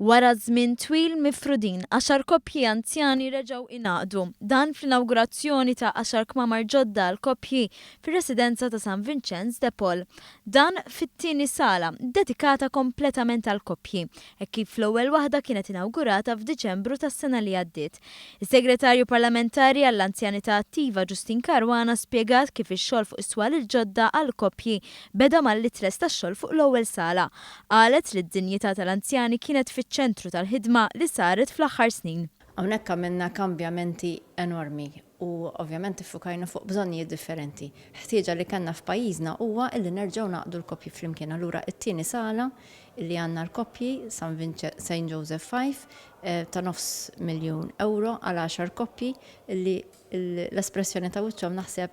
Wara żmien twil mifrudin, 10 koppji anzjani reġgħu ingħaqdu. Dan fl-inawgurazzjoni ta' 10 kmamar ġodda għall-Koppji fir-residenza ta' San Vincenz Depol. Dan fit-tieni sala, dedikata kompletament għall-koppji, hekk kif l-ewwel waħda kienet inawgurata f'Diċembru tas-sena li għaddiet. Is-Segretarju Parlamentari għall-Anzjanità Attiva Ġustin Karwana spjegat kif ix-xogħol fuq is-Swali Ġodda għall-Koppji beda mal-litres tax-xogħol fuq l-ewwel sala. Qalet li d-dinjità tal-anzjani kienet fiċ-ċentru tal-ħidma li saret fl-aħħar snin. Hawnhekk għamilna kambjamenti enormi u ovvjament iffukajna fuq bżonnijiet differenti. Ħtieġa li kellna f'pajjiżna huwa illi nerġgħu naqdu l-koppji flimkien. Allura t-tieni sala illi għandna l-koppji San Vincenz St. Joseph 5 ta' nofs miljun euro għal 10 koppji illi l-espressjoni ta' wiċċhom naħseb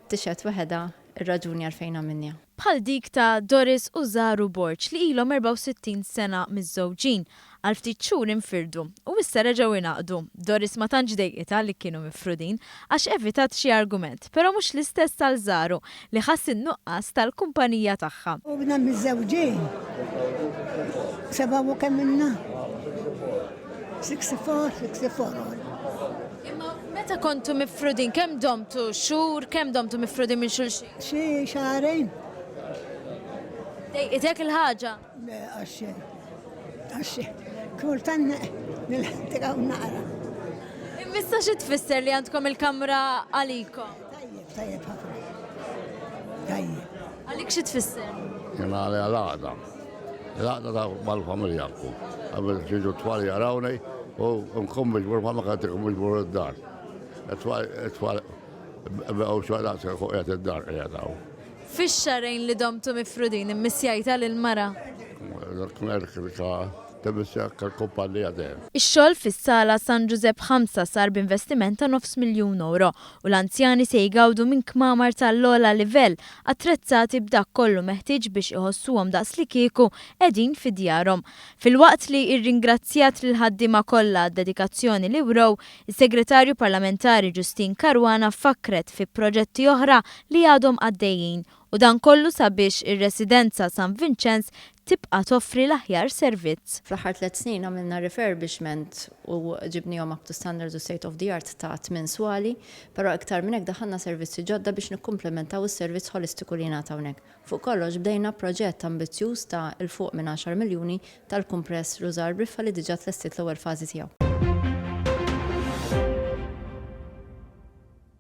tixed weħeda ir-raġuni għalfejn għamilniha. Bħal dik ta' Doris u Zaru Borċ li ilhom 64 sena miż-żewġin għal ftit xhur infirdu u issa reġgħu ingħaqdu. Doris ma tantx dejqitha li kienu mifrudin għax evitat xi argument, però mhux l-istess tal Zaru li ħass in-nuqqas tal-kumpanija tagħha. U bna miż-żewġin. Sebaw kemm minna? 64. Imma meta kontu mifrudin, kemm domtu xhur, kemm domtu mifrudin minn xulxin? Xi xahrejn. Dejqitek il-ħaġa? Le għaxxej. Kultan nilħtiqaw naqra. Immissa xi tfisser li għandkom il-kamra għalikom? Tajjeb ħafna. Tajjeb. Għalik xi tfisser? Jena għalli għal-għada. L-għada ta' mal-familjakum. Għabel ġiġu t-twali għarawni u nkum miġbur ma' makatik miġbur id-dar. It-twali bqaw xaħdaqsa fuq id-dar jgħadaw. Fix-xarejn li domtu mifrudin immissjajta lil-mara? Ix-xogħol fis-sala San Giuseppe 5 sar b'investiment ta' nofs miljun euro u l-anzjani se jgawdu minn kmamar tal-ogħla livell attrezzati b'dak kollu meħtieġ biex iħossuhom daqs li kieku qegħdin fi djarhom. Filwaqt li rringrazzjat lil ħaddiema kollha d-dedikazzjoni li wrew, is-Segretarju Parlamentari Ġustin Karwana fakkret fi proġetti oħra li għadhom għaddejjin. U dan kollu sabiex ir-residenza San Vincenz tibqa' toffri l-aħjar servizz. Fl-aħħar 3 snin għamilna refurbishment u ġibnihom up to standards u state of the art ta' 8 swali, però iktar minn hekk daħħalna servizzi ġodda biex nikkumplementaw is-servizz holistiku li ngħata hawnhekk. Fuq kollox bdejna proġett ambizzjuż ta' il fuq minn 10 miljuni tal-kumpress Rużar Briffa li diġà tlestit l-ewwel fażi tiegħu.